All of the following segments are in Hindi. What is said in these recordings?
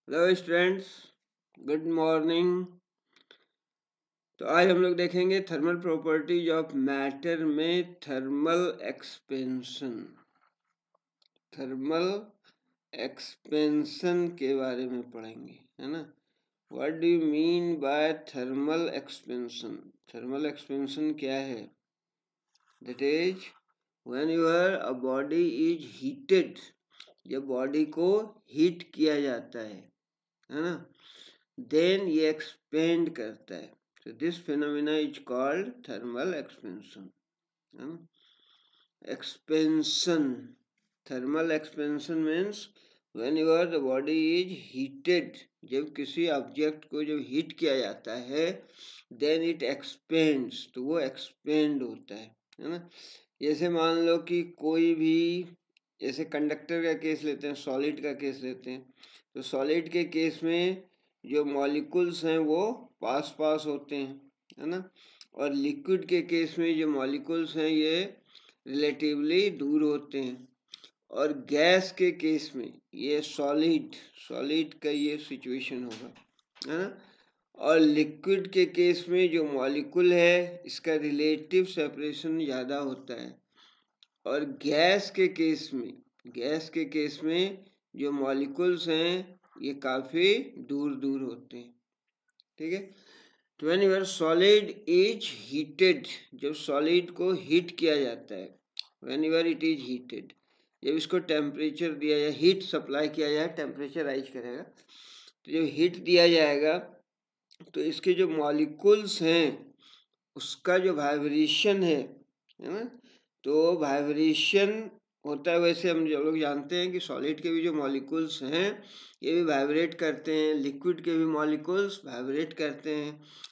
Hello students, good morning. तो आज हम लोग देखेंगे थर्मल प्रॉपर्टीज ऑफ मैटर में थर्मल एक्सपेंशन। थर्मल एक्सपेंशन के बारे में पढ़ेंगे, है ना। What do you mean by thermal expansion? Thermal expansion क्या है? That is when your a body is heated, जब बॉडी को हीट किया जाता है ना, देन ये एक्सपेंड करता है। So this phenomena is called thermal expansion. Expansion, thermal expansion means whenever the body is heated, जब किसी ऑब्जेक्ट को जब हीट किया जाता है then it expands, तो वो expand होता है ना। जैसे मान लो कि कोई भी, जैसे कंडक्टर का केस लेते हैं, सॉलिड का केस लेते हैं, तो सॉलिड के केस में जो मॉलिक्यूल्स हैं वो पास पास होते हैं, है ना। और लिक्विड के केस में जो मॉलिक्यूल्स हैं ये रिलेटिवली दूर होते हैं। और गैस के केस में ये सॉलिड सॉलिड का ये सिचुएशन होगा, है ना। और लिक्विड के केस में जो मॉलिक्यूल है इसका रिलेटिव सेपरेशन ज़्यादा होता है। और गैस के केस में जो मॉलिक्यूल्स हैं ये काफ़ी दूर दूर होते हैं, ठीक है। तो when your solid is heated, जब सॉलिड को हीट किया जाता है, when your it is heated, जब इसको टेम्परेचर दिया जाए, हीट सप्लाई किया जाए, टेम्परेचर राइज करेगा, तो जब हीट दिया जाएगा तो इसके जो मॉलिक्यूल्स हैं उसका जो वाइब्रेशन है ना, तो वाइब्रेशन होता है। वैसे हम जो लोग जानते हैं कि सॉलिड के भी जो मॉलिक्यूल्स हैं ये भी वाइब्रेट करते हैं, लिक्विड के भी मॉलिक्यूल्स वाइब्रेट करते हैं,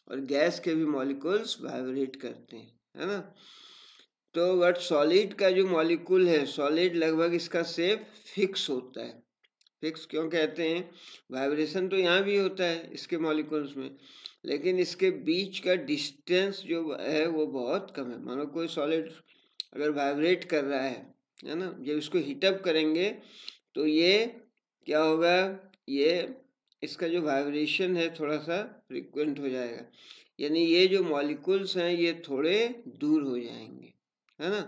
और गैस के भी मॉलिक्यूल्स वाइब्रेट करते हैं, है ना। तो बट सॉलिड का जो मॉलिक्यूल है, सॉलिड लगभग इसका शेप फिक्स होता है। फिक्स क्यों कहते हैं? वाइब्रेशन तो यहाँ भी होता है इसके मॉलिक्यूल्स में, लेकिन इसके बीच का डिस्टेंस जो है वो बहुत कम है। मानो कोई सॉलिड अगर वाइब्रेट कर रहा है ना, जब इसको हीटअप करेंगे तो ये क्या होगा, ये इसका जो वाइब्रेशन है थोड़ा सा फ्रिक्वेंट हो जाएगा, यानी ये जो मॉलिक्यूल्स हैं ये थोड़े दूर हो जाएंगे, है ना।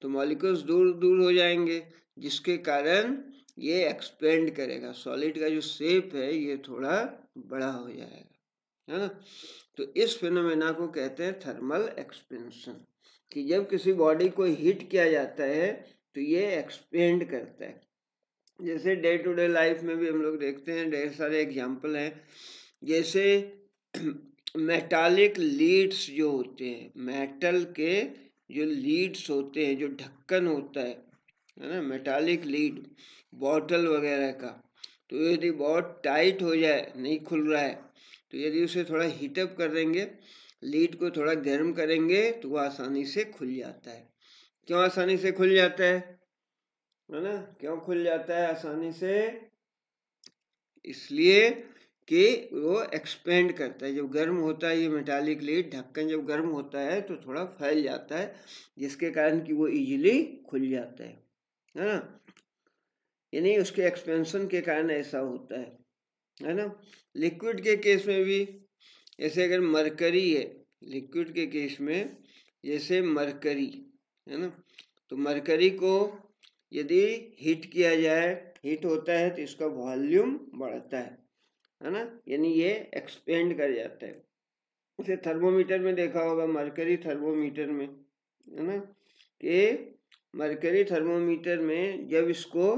तो मॉलिक्यूल्स दूर दूर हो जाएंगे जिसके कारण ये एक्सपेंड करेगा, सॉलिड का जो शेप है ये थोड़ा बड़ा हो जाएगा, है ना। तो इस फिनोमेना को कहते हैं थर्मल एक्सपेंशन, कि जब किसी बॉडी को हीट किया जाता है तो ये एक्सपेंड करता है। जैसे डे टू डे लाइफ में भी हम लोग देखते हैं, ढेर सारे एग्जाम्पल हैं। जैसे मेटालिक लीड्स जो होते हैं, मेटल के जो लीड्स होते हैं, जो ढक्कन होता है ना, मेटालिक लीड बॉटल वगैरह का, तो यदि बहुत टाइट हो जाए, नहीं खुल रहा है, तो यदि उसे थोड़ा हीटअप कर देंगे, लीड को थोड़ा गर्म करेंगे, तो वह आसानी से खुल जाता है। क्यों आसानी से खुल जाता है ना? क्यों खुल जाता है आसानी से? इसलिए कि वो एक्सपेंड करता है। जब गर्म होता है ये मेटालिक लीड ढक्कन, जब गर्म होता है तो थोड़ा फैल जाता है, जिसके कारण कि वो इजीली खुल जाता है ना। यानी उसके एक्सपेंशन के कारण ऐसा होता है ना। लिक्विड के केस में भी, जैसे अगर मरकरी है, लिक्विड के केस में जैसे मरकरी है ना, तो मरकरी को यदि हीट किया जाए, हीट होता है तो इसका वॉल्यूम बढ़ता है ना, यानी ये एक्सपेंड कर जाता है। उसे थर्मोमीटर में देखा होगा, मरकरी थर्मोमीटर में, है ना, कि मरकरी थर्मोमीटर में जब इसको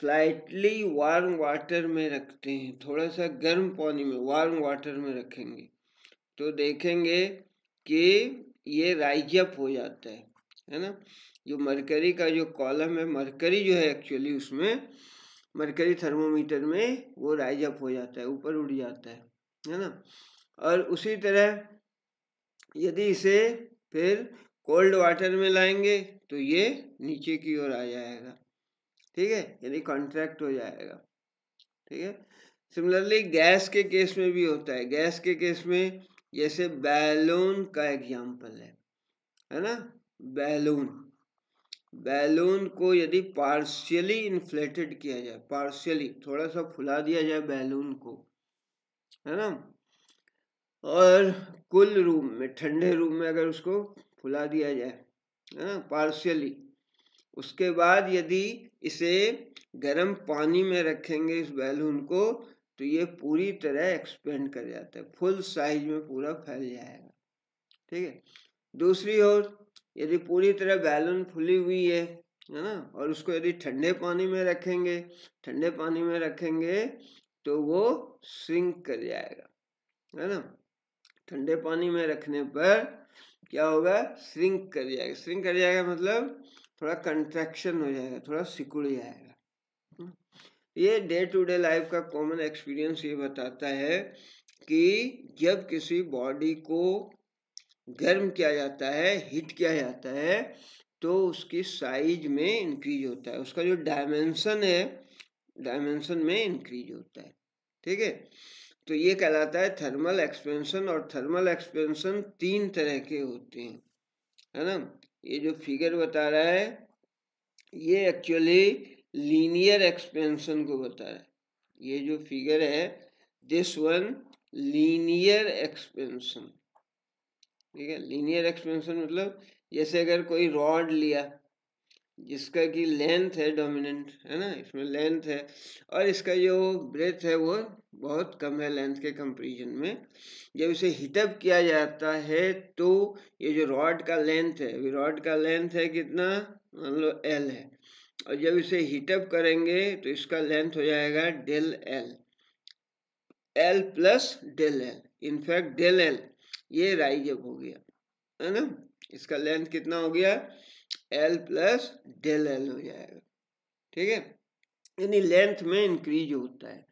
स्लाइटली वार्म वाटर में रखते हैं, थोड़ा सा गर्म पानी में वार्म वाटर में रखेंगे, तो देखेंगे कि ये राइज अप हो जाता है ना। जो मरकरी का जो कॉलम है, मरकरी जो है एक्चुअली उसमें मरकरी थर्मोमीटर में वो राइज अप हो जाता है, ऊपर उड़ जाता है ना। और उसी तरह यदि इसे फिर कोल्ड वाटर में लाएंगे तो ये नीचे की ओर आ जाएगा, ठीक है, यानी कॉन्ट्रैक्ट हो जाएगा, ठीक है। सिमिलरली गैस के केस में भी होता है। गैस के केस में जैसे बैलून का एग्जाम्पल है ना, बैलून। बैलून को यदि पार्शियली इन्फ्लेटेड किया जाए, पार्शियली थोड़ा सा फुला दिया जाए बैलून को, है ना, और कुल रूम में, ठंडे रूम में अगर उसको फुला दिया जाए, है ना, पार्शियली, उसके बाद यदि इसे गर्म पानी में रखेंगे इस बैलून को, तो ये पूरी तरह एक्सपेंड कर जाता है, फुल साइज में पूरा फैल जाएगा। ठीक है। दूसरी ओर यदि पूरी तरह बैलून फुली हुई है ना, और उसको यदि ठंडे पानी में रखेंगे, ठंडे पानी में रखेंगे तो वो श्रिंक कर जाएगा, है ना। ठंडे पानी में रखने पर क्या होगा, श्रिंक कर जाएगा। श्रिंक कर जाएगा मतलब थोड़ा कंट्रैक्शन हो जाएगा, थोड़ा सिकुड़ जाएगा। ये डे टू डे लाइफ का कॉमन एक्सपीरियंस ये बताता है कि जब किसी बॉडी को गर्म किया जाता है, हीट किया जाता है, तो उसकी साइज में इंक्रीज होता है, उसका जो डायमेंशन है, डायमेंशन में इंक्रीज होता है। ठीक है। तो ये कहलाता है थर्मल एक्सपेंशन। और थर्मल एक्सपेंशन 3 तरह के होते हैं, है ना। ये जो फिगर बता रहा है ये एक्चुअली लीनियर एक्सपेंशन को बता रहा है। ये जो फिगर है, दिस वन लीनियर एक्सपेंशन। ठीक है। लीनियर एक्सपेंशन मतलब जैसे अगर कोई रॉड लिया जिसका कि लेंथ है डोमिनेंट, है ना, इसमें लेंथ है, और इसका जो ब्रेथ है वो बहुत कम है लेंथ के कंपैरिजन में। जब इसे हीटअप किया जाता है तो ये जो रॉड का लेंथ है, रॉड का लेंथ है कितना, मान लो एल है, और जब इसे हीटअप करेंगे तो इसका लेंथ हो जाएगा del L, L plus del L. In fact del L ये राइज अप हो गया, है ना, इसका लेंथ कितना हो गया, एल प्लस डेल एल हो जाएगा। ठीक है। यानी लेंथ में इंक्रीज होता है,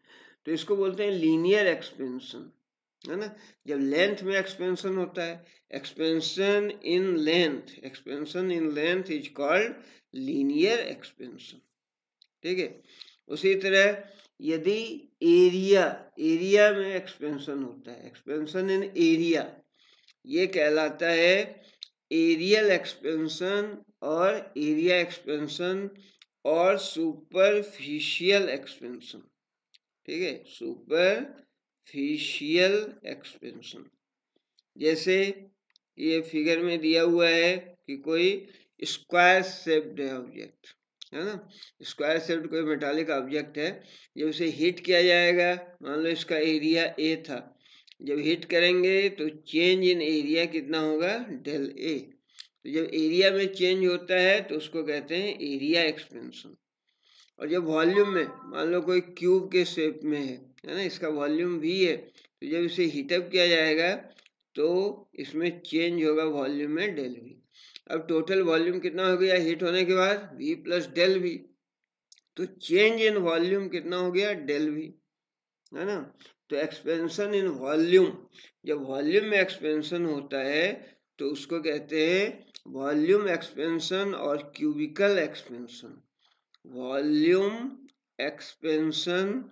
तो इसको बोलते हैं लीनियर एक्सपेंशन, है ना। जब लेंथ में एक्सपेंशन होता है, expansion in length, expansion in length is called linear expansion. ठीक है। उसी तरह यदि एरिया, एरिया में एक्सपेंशन होता है, एक्सपेंशन इन एरिया, ये कहलाता है एरियल एक्सपेंशन और एरिया एक्सपेंशन और सुपरफिशियल एक्सपेंशन। ठीक है। सुपरफिशियल एक्सपेंशन, जैसे ये फिगर में दिया हुआ है कि कोई स्क्वायर शेप्ड है ऑब्जेक्ट, है ना, स्क्वायर शेप्ड कोई मेटालिक ऑब्जेक्ट है, जब उसे हीट किया जाएगा, मान लो इसका एरिया ए था, जब हीट करेंगे तो चेंज इन एरिया कितना होगा, डेल ए। तो जब एरिया में चेंज होता है तो उसको कहते हैं एरिया एक्सपेंशन। और जब वॉल्यूम में, मान लो कोई क्यूब के शेप में है ना, इसका वॉल्यूम भी है, तो जब इसे हीटअप किया जाएगा तो इसमें चेंज होगा वॉल्यूम में डेल वी। अब टोटल वॉल्यूम कितना हो गया हीट होने के बाद, वी प्लस डेल वी, तो चेंज इन वॉल्यूम कितना हो गया, डेल वी, है ना। तो एक्सपेंशन इन वॉल्यूम, जब वॉल्यूम में एक्सपेंशन होता है तो उसको कहते हैं वॉल्यूम एक्सपेंशन और क्यूबिकल एक्सपेंशन। वॉल्यूम एक्सपेंशन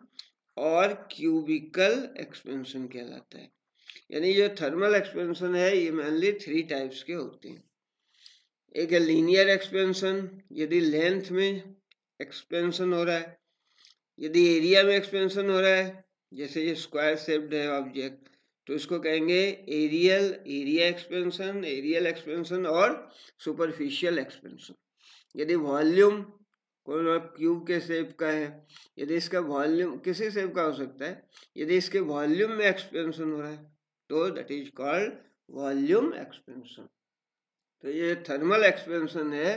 और क्यूबिकल एक्सपेंशन कहलाता है। यानी जो थर्मल एक्सपेंशन है ये मेनली 3 टाइप्स के होते हैं। एक है लीनियर एक्सपेंशन, यदि लेंथ में एक्सपेंशन हो रहा है, यदि एरिया में एक्सपेंशन हो रहा है, जैसे ये स्क्वायर शेप्ड है ऑब्जेक्ट, तो इसको कहेंगे aerial, area expansion, aerial expansion और सुपरफिशियल एक्सपेंशन। यदि वॉल्यूम कोई क्यूब के शेप का है, यदि इसका वॉल्यूम किसी शेप का हो सकता है, यदि इसके वॉल्यूम में एक्सपेंशन हो रहा है तो that is called volume expansion. तो ये थर्मल एक्सपेंशन है।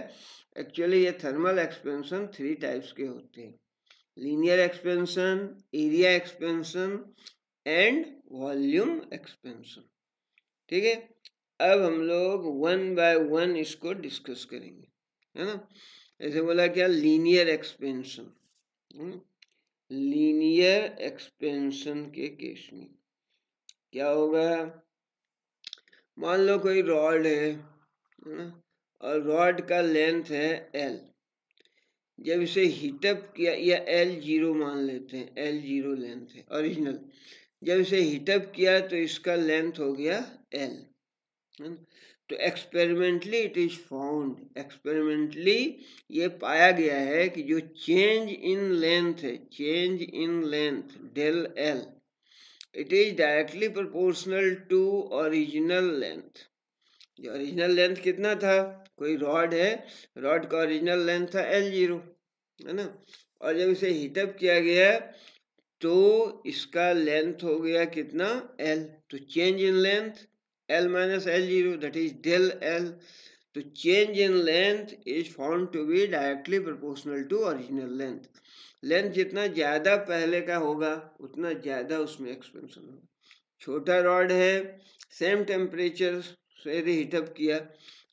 एक्चुअली ये थर्मल एक्सपेंशन 3 टाइप्स के होते हैं, linear expansion, area expansion and volume expansion. ठीक है। अब हम लोग 1 बाय 1 इसको डिस्कस करेंगे, है ना। ऐसे बोला क्या, लीनियर एक्सपेंशन। लीनियर एक्सपेंशन के केस में क्या होगा, मान लो कोई रॉड है ना, और रॉड का लेंथ है एल, जब इसे हीटअप किया, या L0 मान लेते हैं, L0 लेंथ है ओरिजिनल, जब इसे हीटअप किया तो इसका लेंथ हो गया L। तो तो experimentally it is found, experimentally ये पाया गया है कि जो चेंज इन लेंथ है, change in length del L, it is directly proportional to original length. जो ओरिजिनल लेंथ कितना था, कोई रॉड है, रॉड का ओरिजिनल लेंथ था L0, है ना, और जब इसे हीटअप किया गया तो इसका लेंथ हो गया कितना L, तो change in length L minus L0 that is del L। तो change in length is found to be directly proportional to original length. Length जितना ज़्यादा पहले का होगा उतना ज़्यादा उसमें एक्सपेंशन होगा। छोटा रॉड है, सेम टेम्परेचर से यदि हीटअप किया,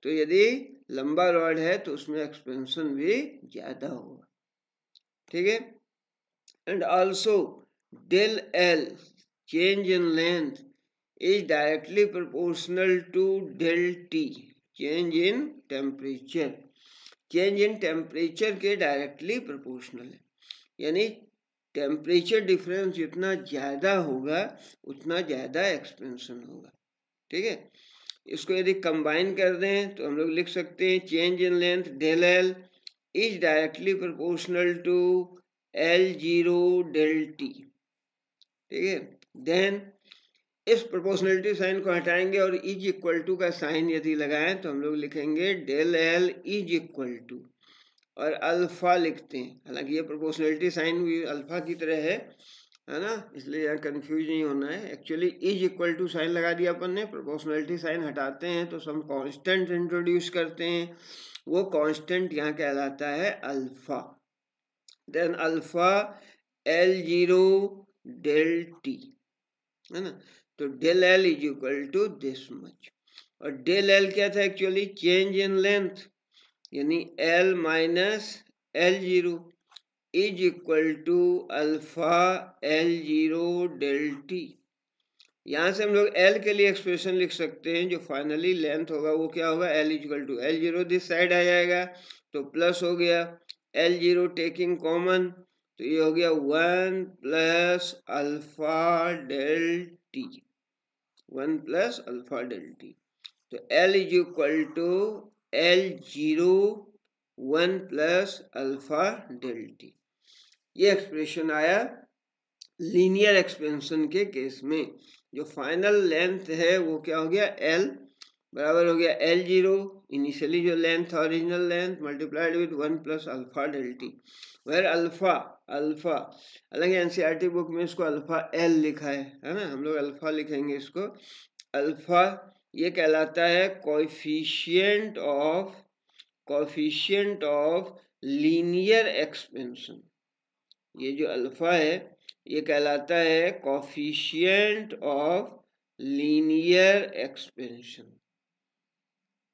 तो यदि लंबा रॉड है तो उसमें एक्सपेंशन भी ज़्यादा होगा, ठीक है। And also del L change in length is directly proportional to del T change in temperature, change in temperature के डायरेक्टली प्रोपोर्शनल है, यानी टेम्परेचर डिफरेंस जितना ज़्यादा होगा उतना ज़्यादा एक्सपेंशन होगा, ठीक है। इसको यदि कंबाइन कर दें तो हम लोग लिख सकते हैं change in length del L is directly proportional to L0 del T, ठीक है। देन इस प्रोपोर्शनलिटी साइन को हटाएंगे और इज इक्वल टू का साइन यदि लगाएं तो हम लोग लिखेंगे del L is equal to, और अल्फा लिखते हैं, हालांकि ये प्रोपोर्शनलिटी साइन भी अल्फा की तरह है ना, इसलिए यहाँ कंफ्यूज नहीं होना है। Actually is equal to sign लगा दिया अपन ने, प्रोपोर्शनलिटी साइन हटाते हैं तो हम कांस्टेंट इंट्रोड्यूस करते हैं, वो कांस्टेंट यहाँ कहलाता है alpha. Then alpha L0 del T, है ना, तो del L is equal to this much, और डेल एल क्या था एक्चुअली चेंज इन लेंथ, यानी L minus L0 is equal to alpha L0 del T. यहाँ से हम लोग L के लिए एक्सप्रेशन लिख सकते हैं, जो फाइनली लेंथ होगा वो क्या होगा, L is equal to L0 this side आ जाएगा तो प्लस हो गया, L0 टेकिंग कॉमन तो ये हो गया 1 plus alpha del T, 1 plus alpha del T, तो L is equal to L0 1 plus alpha del T. ये एक्सप्रेशन आया लीनियर एक्सपेंशन के केस में। जो फाइनल लेंथ है वो क्या हो गया, L बराबर हो गया L0 इनिशियली जो length original length multiplied with 1 plus alpha del T, where alpha, alpha हालांकि एनसीईआरटी बुक में इसको अल्फा L लिखा है ना, हम लोग अल्फा लिखेंगे इसको। अल्फा ये कहलाता है कोएफिशिएंट ऑफ लीनियर एक्सपेंशन, ये जो अल्फा है ये कहलाता है कोएफिशिएंट ऑफ लीनियर एक्सपेंशन,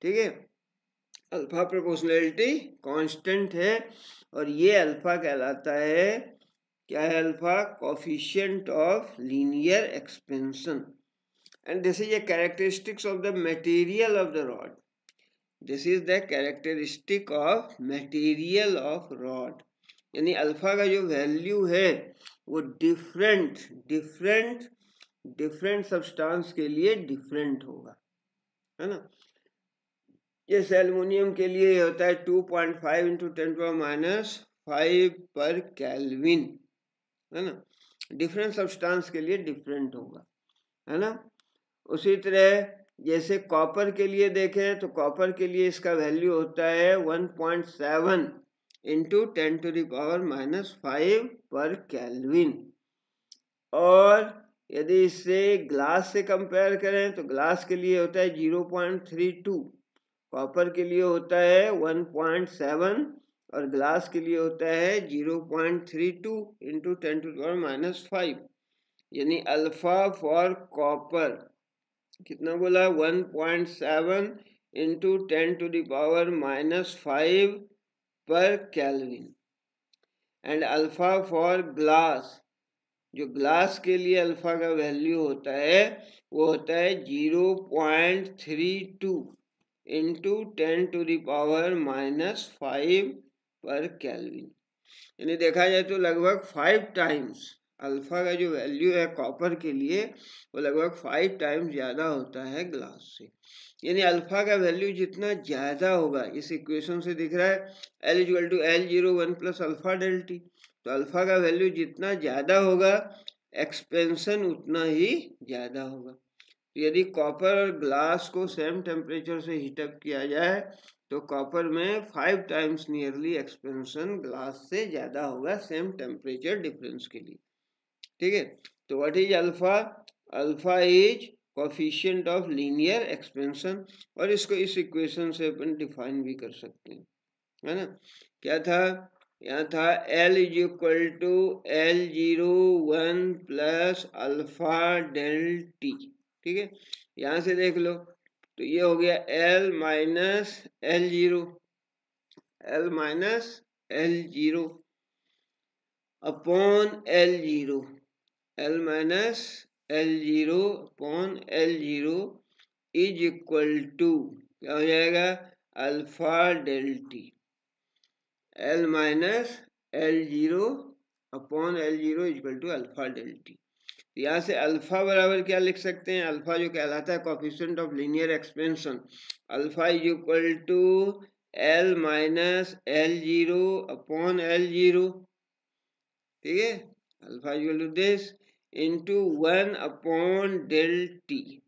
ठीक है। अल्फा प्रोपोर्शनलिटी कांस्टेंट है और ये अल्फा कहलाता है, क्या है alpha, coefficient of linear expansion, and this is a characteristics of the material of the rod, this is the characteristic of material of rod, यानी अल्फा का जो वैल्यू है वो डिफरेंट सब्सटेंस के लिए डिफरेंट होगा, है ना। जैसे एल्युमिनियम के लिए होता है 2.5 इंटू 10⁻⁻5 पर केल्विन, है ना, डिफरेंट सब्सटेंस के लिए डिफरेंट होगा, है ना। उसी तरह जैसे कॉपर के लिए देखें तो कॉपर के लिए इसका वैल्यू होता है 1.7 इंटू 10⁻⁻5 पर केल्विन, और यदि इसे ग्लास से कंपेयर करें तो ग्लास के लिए होता है 0.32, कॉपर के लिए होता है 1.7 और ग्लास के लिए होता है 0.32 इंटू 10⁻⁻5, यानी अल्फा फॉर कॉपर कितना बोला, 1.7 इंटू 10⁻⁻5 पर kelvin, and alpha for glass, जो ग्लास के लिए अल्फा का वैल्यू होता है वो होता है 0.32 इंटू 10⁻⁻5 पर केल्विन, यानी देखा जाए तो लगभग 5 टाइम्स अल्फा का जो वैल्यू है कॉपर के लिए वो लगभग 5 टाइम्स ज़्यादा होता है ग्लास से। यानी अल्फा का वैल्यू जितना ज़्यादा होगा, इस इक्वेशन से दिख रहा है L equal to L01 plus alpha del T, तो अल्फा का वैल्यू जितना ज़्यादा होगा एक्सपेंशन उतना ही ज़्यादा होगा। यदि कॉपर और ग्लास को सेम टेम्परेचर से हीटअप किया जाए तो कॉपर में 5 टाइम्स नियरली एक्सपेंशन ग्लास से ज़्यादा होगा सेम टेम्परेचर डिफरेंस के लिए। ठीक है, तो what is alpha? Alpha is coefficient of linear expansion, और इसको इस इक्वेशन से अपन डिफाइन भी कर सकते हैं, है ना। क्या था यहाँ था L is equal to L01 plus alpha del T. ठीक है, यहाँ से देख लो तो ये हो गया L minus L0, L minus L0 upon L0, L minus L0 upon L0 is equal to क्या हो जाएगा? Alpha del T, L minus L0 upon L0 equal to alpha del T. यहाँ से अल्फा बराबर क्या लिख सकते हैं? अल्फा जो कहलाता है coefficient of linear expansion, alpha is equal to L minus L0 upon L0। ठीक है, alpha is equal to this into 1 upon del T,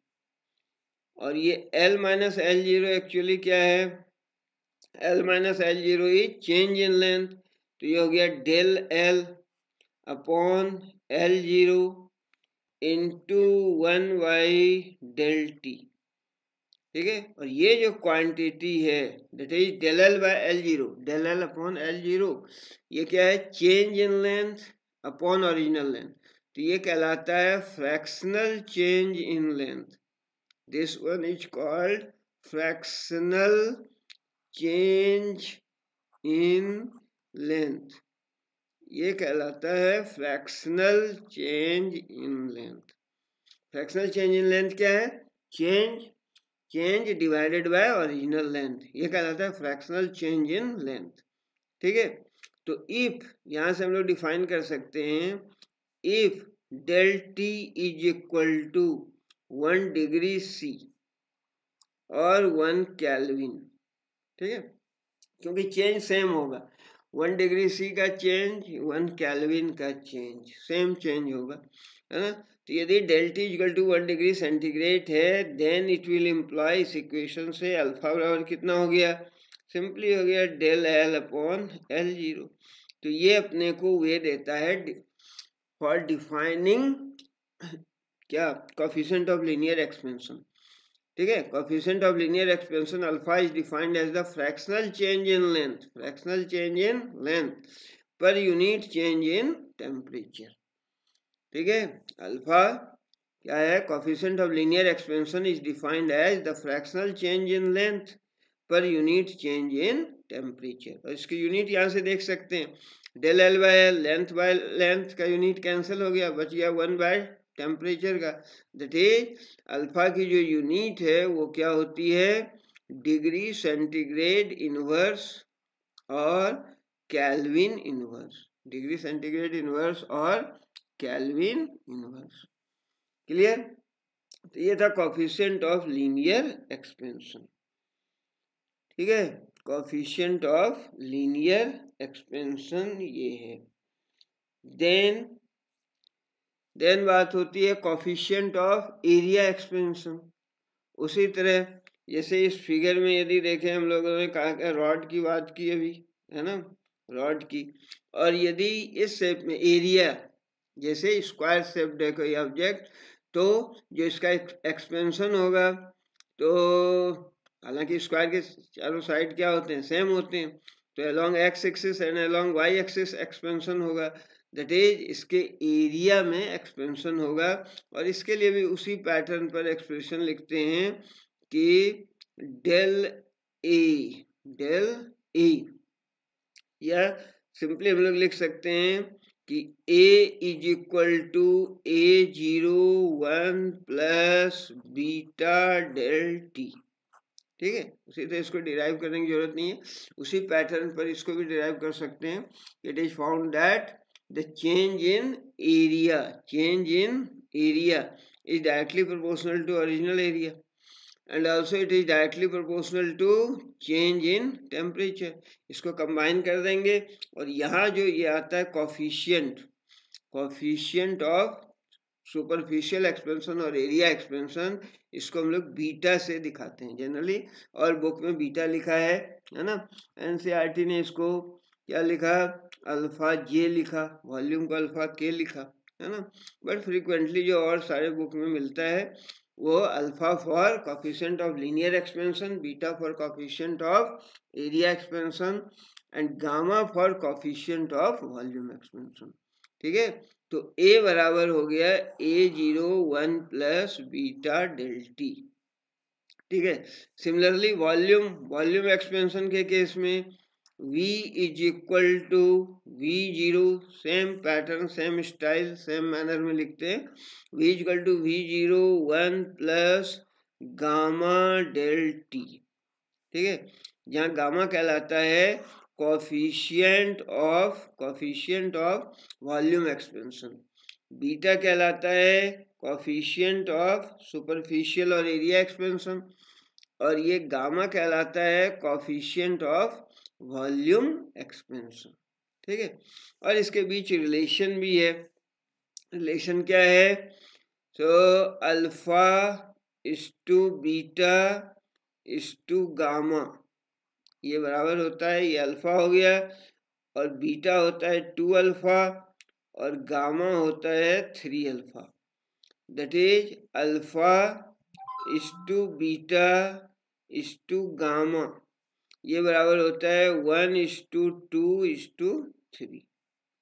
और ये L माइनस L0 एक्चुअली क्या है? L minus L0 is change in length, तो ये हो गया del L upon L0 into 1 by del T. ठीक है, और ये जो क्वांटिटी है that is del L by L0, del L upon L0, ये क्या है? Change in length upon original length, तो ये कहलाता है fractional change in length. This one is called fractional change in length, ये कहलाता है fractional change in length. Fractional change in length क्या है? Change divided by original length, ये कहलाता है फ्रैक्शनल चेंज इन लेंथ। ठीक है, तो इफ यहाँ से हम लोग डिफाइन कर सकते हैं, if del T is equal to 1 degree C और 1 केल्विन। ठीक है, क्योंकि चेंज सेम होगा, 1 डिग्री सी का चेंज 1 केल्विन का चेंज सेम चेंज होगा, है ना। तो यदि del T equal to 1 degree centigrade है देन इट विल इम्प्लॉय इस इक्वेशन से अल्फा बराबर कितना हो गया? सिंपली हो गया डेल एल अपॉन L0। तो ये अपने को वे देता है फॉर डिफाइनिंग क्या? Coefficient of linear expansion. ठीक है, coefficient of linear expansion alpha is defined as the fractional change in length, fractional change in length per unit change in temperature. ठीक है, अल्फा क्या है? Coefficient of linear expansion is defined as the fractional change in length per unit change in temperature, और इसकी यूनिट यहाँ से देख सकते हैं, del L by L, length by length का यूनिट कैंसिल हो गया, बच गया 1 बाय टेम्परेचर का। दैट इज अल्फा की जो यूनिट है वो क्या होती है? डिग्री सेंटीग्रेड इनवर्स और kelvin inverse, degree centigrade inverse और केल्विन इनवर्स। क्लियर? तो ये था कोफिशिएंट ऑफ लीनियर एक्सपेंशन। ठीक है, कोफिशिएंट ऑफ लीनियर एक्सपेंशन ये है। देन बात होती है कोफिशिएंट ऑफ एरिया एक्सपेंशन। उसी तरह जैसे इस फिगर में यदि देखें, हम लोगों ने कहा रॉड की बात की अभी, है ना, रॉड की, और यदि इस शेप में एरिया जैसे स्क्वायर शेप है कोई ऑब्जेक्ट, तो जो इसका एक्सपेंशन होगा, तो हालांकि स्क्वायर के चारों साइड क्या होते हैं? सेम होते हैं, तो along X axis and along Y axis expansion होगा, दैट इज इसके एरिया में एक्सपेंशन होगा। और इसके लिए भी उसी पैटर्न पर एक्सप्रेशन लिखते हैं कि डेल ए, या सिंपली हम लोग लिख सकते हैं कि A is equal to A01 plus beta del T. ठीक है, उसी तरह इसको डिराइव करने की जरूरत नहीं है, उसी पैटर्न पर इसको भी डिराइव कर सकते हैं। It is found that the change in area is directly proportional to original area, and also it is directly proportional to change in temperature. इसको combine कर देंगे और यहाँ जो ये आता है coefficient of सुपरफिशियल एक्सपेंशन और एरिया एक्सपेंशन, इसको हम लोग बीटा से दिखाते हैं जनरली, और बुक में बीटा लिखा है ना। एनसीईआरटी ने इसको क्या लिखा, अल्फा जे लिखा, वॉल्यूम को अल्फा के लिखा, है ना। बट फ्रीक्वेंटली जो और सारे बुक में मिलता है वो alpha for coefficient of linear expansion, beta for coefficient of area expansion and gamma for coefficient of volume expansion. ठीक है, तो A बराबर हो गया A01 plus beta del T. ठीक है, सिमिलरली वॉल्यूम एक्सपेंशन के केस में V is equal to V0, same pattern same style same manner में लिखते हैं, V is equal to V01 plus gamma del T. ठीक है, जहाँ गामा कहलाता है coefficient of volume expansion, beta कहलाता है कोफिशिएंट ऑफ सुपरफिशियल और एरिया एक्सपेंशन, और ये गामा कहलाता है कोफिशिएंट ऑफ वॉल्यूम एक्सपेंशन। ठीक है, और इसके बीच रिलेशन भी है। रिलेशन क्या है, तो alpha is to beta is to gamma, ये बराबर होता है, ये अल्फा हो गया, और बीटा होता है 2 अल्फा और गामा होता है 3 alpha. That is alpha is to beta is to gamma, ये बराबर होता है 1:2:3।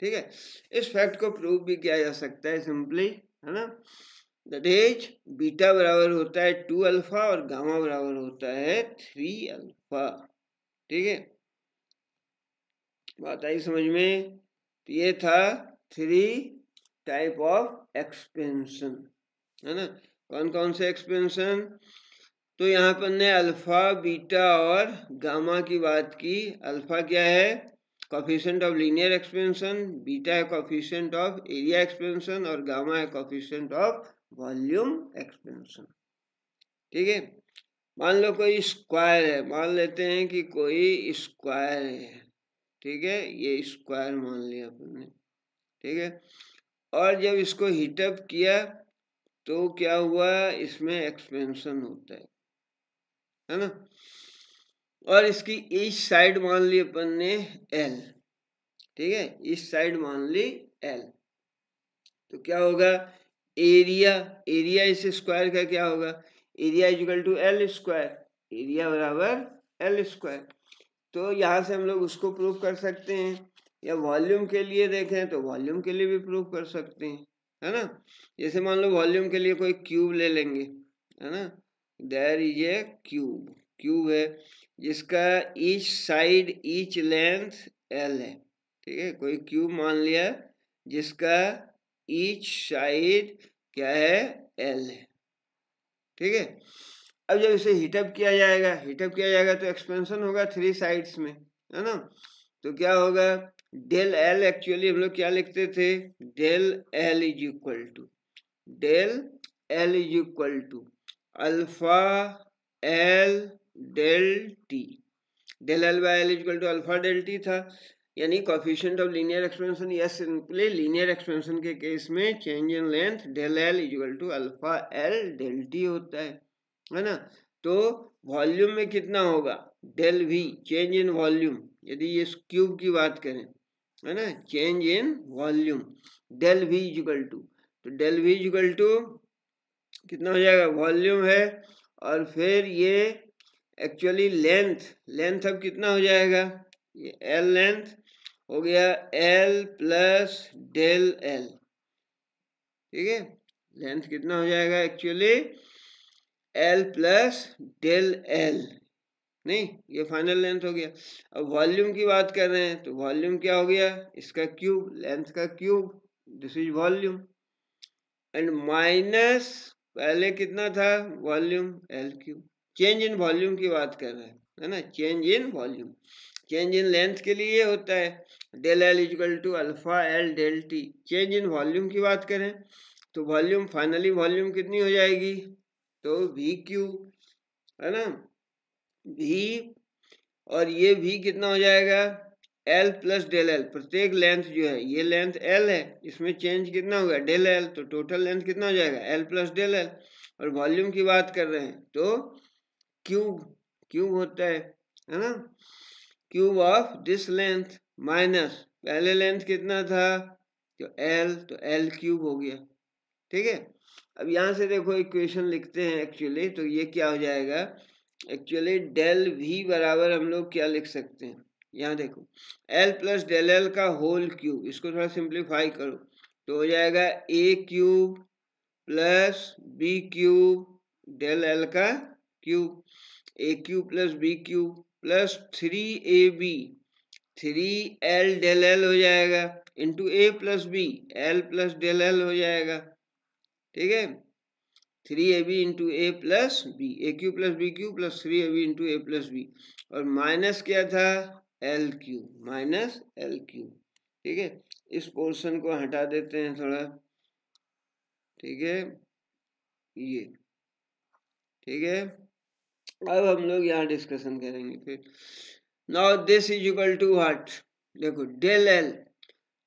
ठीक है, इस फैक्ट को प्रूव भी किया जा सकता है सिंपली, है ना। दैट इज बीटा बराबर होता है 2 अल्फा और गामा बराबर होता है 3 अल्फा। ठीक है, बात आई समझ में। तो ये था 3 टाइप ऑफ एक्सपेंशन, है ना। कौन कौन से एक्सपेंशन, तो यहाँ पर ने अल्फा बीटा और गामा की बात की। अल्फा क्या है, coefficient of linear expansion, beta है कोफिशिएंट ऑफ एरिया एक्सपेंशन और गामा है कोफिशिएंट ऑफ वॉल्यूम एक्सपेंशन। ठीक है, मान लो कोई स्क्वायर है, मान लेते हैं कि कोई स्क्वायर है। ठीक है, ये स्क्वायर मान लिया अपन ने। ठीक है, और जब इसको हीटअप किया तो क्या हुआ, इसमें एक्सपेंशन होता है ना। और इसकी ईच साइड मान ली अपन ने L। ठीक है, इस साइड मान ली L, तो क्या होगा, एरिया इस स्क्वायर का क्या होगा, area is equal to L square, area बराबर L स्क्वायर। तो यहाँ से हम लोग उसको प्रूव कर सकते हैं, या वॉल्यूम के लिए देखें तो वॉल्यूम के लिए भी प्रूव कर सकते हैं, है ना। जैसे मान लो वॉल्यूम के लिए कोई क्यूब ले लेंगे, है ना। देयर इज ए क्यूब है जिसका each side each length L है। ठीक है, कोई क्यूब मान लिया जिसका ईच साइड क्या है, L है। ठीक है, अब जब इसे हीटअप किया जाएगा तो एक्सपेंशन होगा 3 साइड्स में, है ना। तो क्या होगा, डेल L, एक्चुअली हम लोग क्या लिखते थे, del L is equal to alpha L del t, del L by L is equal to alpha del t था, यानी कोफिशिएंट ऑफ लीनियर एक्सपेंशन, या सिंपली लीनियर एक्सपेंशन के केस में change in length del L is equal to alpha L del t होता है ना। तो वॉल्यूम में कितना होगा, del V, change in volume, यदि ये क्यूब की बात करें, है ना, change in volume, del V is equal to, तो del V is equal to कितना हो जाएगा, वॉल्यूम है, और फिर ये एक्चुअली लेंथ अब कितना हो जाएगा, ये L लेंथ हो गया L प्लस डेल L। ठीक है, लेंथ कितना हो जाएगा actually L plus del L, नहीं ये फाइनल लेंथ हो गया। अब वॉल्यूम की बात कर रहे हैं तो वॉल्यूम क्या हो गया, इसका क्यूब, लेंथ का cube, this is volume, and minus पहले कितना था volume L cube, change in volume की बात कर रहे हैं, है ना, change in volume. Change in length के लिए होता है, del L equal to alpha L del t. Change in volume की बात करें तो वॉल्यूम, फाइनली वॉल्यूम कितनी हो जाएगी, तो वी क्यू, है ना, वी, और ये वी कितना हो जाएगा, एल प्लस डेल एल। प्रत्येक लेंथ जो है, ये लेंथ एल है, इसमें चेंज कितना होगा, डेल एल, तो टोटल लेंथ कितना हो जाएगा, एल प्लस डेल एल। और वॉल्यूम की बात कर रहे हैं तो क्यूब, क्यूब होता है ना, cube of this length minus पहले लेंथ कितना था, तो एल, तो एल क्यूब हो गया। ठीक है, अब यहाँ से देखो इक्वेशन लिखते हैं एक्चुअली, तो ये क्या हो जाएगा, एक्चुअली डेल वी बराबर हम लोग क्या लिख सकते हैं, यहाँ देखो एल प्लस डेल एल का होल क्यूब, इसको थोड़ा सिंप्लीफाई करो तो हो जाएगा A cube plus B cube del L का cube, A cube plus B cube plus 3ab 3l del L हो जाएगा into A plus B L plus del L हो जाएगा। ठीक है, 3ab into A plus B, A cube plus B cube plus 3ab into A plus B, और माइनस क्या था, L Q, minus L Q. ठीक है, इस पोर्शन को हटा देते हैं थोड़ा। ठीक है, ये ठीक है, अब हम लोग यहाँ डिस्कशन करेंगे फिर। Now this is equal to what, देखो डेल एल,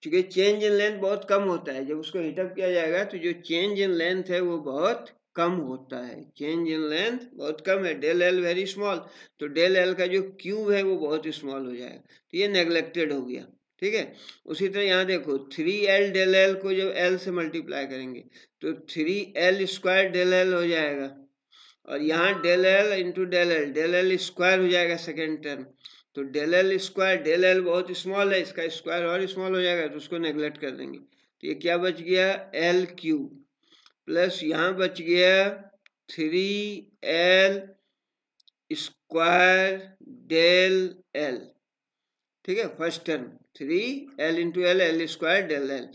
क्योंकि चेंज इन लेंथ बहुत कम होता है, जब उसको हीटअप किया जाएगा तो जो चेंज इन लेंथ है वो बहुत कम होता है, चेंज इन लेंथ बहुत कम है, डेल एल वेरी स्मॉल, तो डेल एल का जो क्यूब है वो बहुत स्मॉल हो जाएगा, तो ये नेग्लेक्टेड हो गया। ठीक है, उसी तरह यहाँ देखो 3l डेल एल को जब l से मल्टीप्लाई करेंगे तो 3l स्क्वायर डेल एल हो जाएगा, और यहाँ del L into del L square हो जाएगा सेकेंड टर्म, तो del L square, del L बहुत स्मॉल है, इसका स्क्वायर और स्मॉल हो जाएगा तो उसको नेग्लेक्ट कर देंगे, तो ये क्या बच गया, एल क्यूब प्लस यहाँ बच गया 3l स्क्वायर डेल एल। ठीक है, first term 3l into L, L square del L,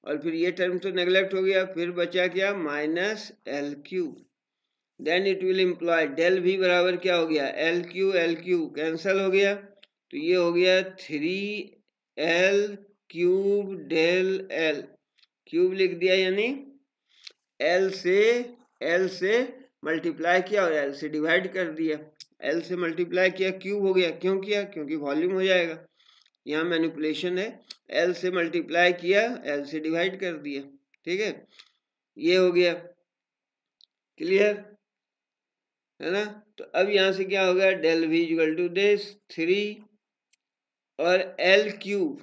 और फिर ये टर्म तो नेग्लेक्ट हो गया, फिर बचा क्या, minus L cube, then it will imply del भी बराबर क्या हो गया, एल क्यू कैंसल हो गया, तो ये हो गया 3l cube del L, cube लिख दिया, यानी एल से मल्टीप्लाई किया और एल से डिवाइड कर दिया, एल से मल्टीप्लाई किया क्यूब हो गया, क्यों किया, क्योंकि वॉल्यूम हो जाएगा, यहाँ मैनिपुलेशन है, एल से मल्टीप्लाई किया, एल से डिवाइड कर दिया। ठीक है, ये हो गया क्लियर, है ना, तो अब यहाँ से क्या होगा, del V equal to this 3 और एल क्यूब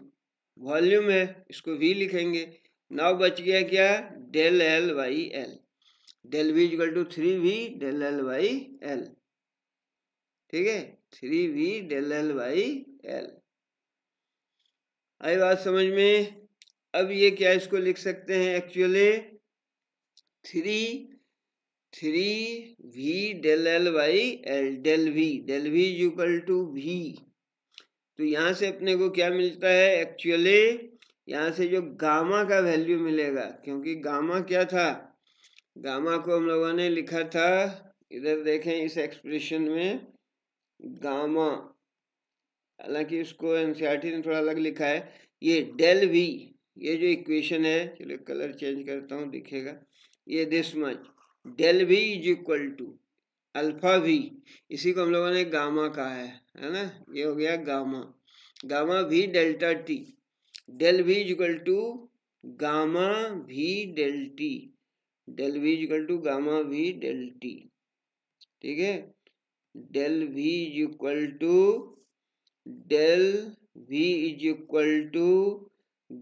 वॉल्यूम है, इसको वी लिखेंगे, नाउ बच गया क्या, del L by L, del V equal to 3v del L by L. ठीक है, 3v del L by L, आई बात समझ में। अब ये क्या, इसको लिख सकते हैं actually 3v del L by L, del V equal to V, तो यहाँ से अपने को क्या मिलता है एक्चुअली, यहाँ से जो गामा का वैल्यू मिलेगा, क्योंकि गामा क्या था, गामा को हम लोगों ने लिखा था, इधर देखें इस एक्सप्रेशन में गामा, हालांकि इसको एनसीईआरटी ने थोड़ा अलग लिखा है, ये डेल वी, ये जो इक्वेशन है, चलो कलर चेंज करता हूँ दिखेगा, ये this much, del V is equal to alpha V, इसी को हम लोगों ने गामा कहा है ना, ये हो गया gamma, gamma V delta t, del V is equal to gamma V del t, del V is equal to gamma V del T. ठीक है, del V is equal to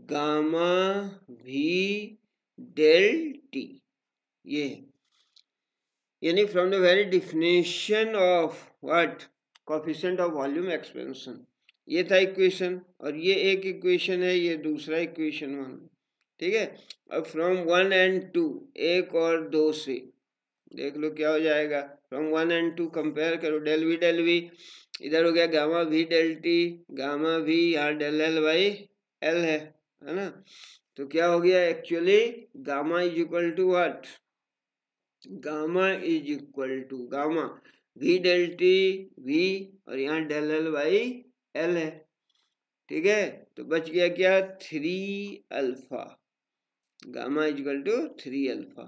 gamma V del T, ये यानी from the very definition of what, coefficient of volume expansion, ये था इक्वेशन, और ये एक इक्वेशन है, ये दूसरा इक्वेशन वन। ठीक है, अब फ्रॉम 1 and 2, एक और दो से देख लो क्या हो जाएगा, फ्रॉम 1 and 2 कंपेयर करो, डेल वी इधर हो गया गामा वी डेल टी, गामा वी यहाँ डेल एल बाई एल है ना, तो क्या हो गया actually, gamma is equal to what, gamma is equal to gamma V del t V, और यहाँ डेल एल बाई एल है, ठीक है। तो बच गया क्या, 3 alpha, gamma equal to 3 alpha,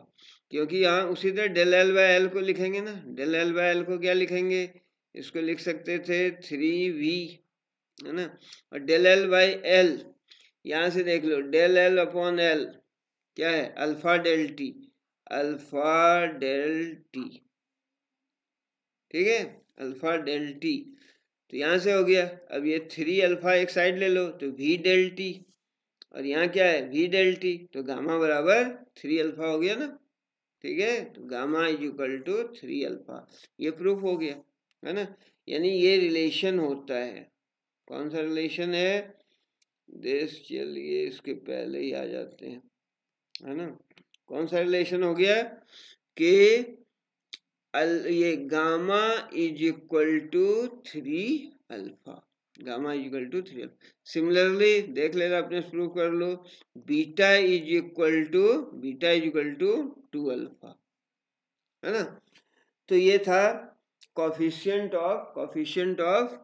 क्योंकि यहाँ उसी तरह डेल एल बाय एल को लिखेंगे ना, डेल एल बाय एल को क्या लिखेंगे, इसको लिख सकते थे 3v, है ना। और डेल एल बाई एल यहाँ से देख लो, डेल एल अपॉन एल क्या है, alpha del t, alpha del T, ठीक है, अल्फा डेल टी। तो यहाँ से हो गया, अब ये 3 अल्फा एक साइड ले लो तो v डेल टी, और यहाँ क्या है v डेल टी, तो गामा बराबर 3 अल्फा हो गया ना, ठीक है। तो gamma is equal to 3 alpha, ये प्रूफ हो गया, है ना। यानी ये रिलेशन होता है, कौन सा रिलेशन है, देश, चलिए इसके पहले ही आ जाते हैं, है ना। कौन सा रिलेशन हो गया कि ये gamma is equal to 3 alpha, gamma is equal to 3 alpha. Similarly देख लेना, अपने प्रूव कर लो, beta is equal to 2 alpha, है ना। तो ये था coefficient of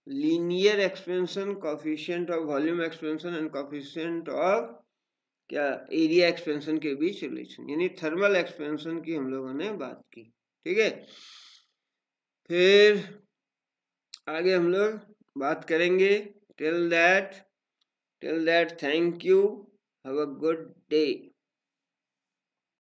linear expansion, coefficient of volume expansion and coefficient of क्या, एरिया एक्सपेंशन के बीच रिलेशन, यानी थर्मल एक्सपेंशन की हम लोगों ने बात की, ठीक है। फिर आगे हम लोग बात करेंगे, till that thank you, have a good day.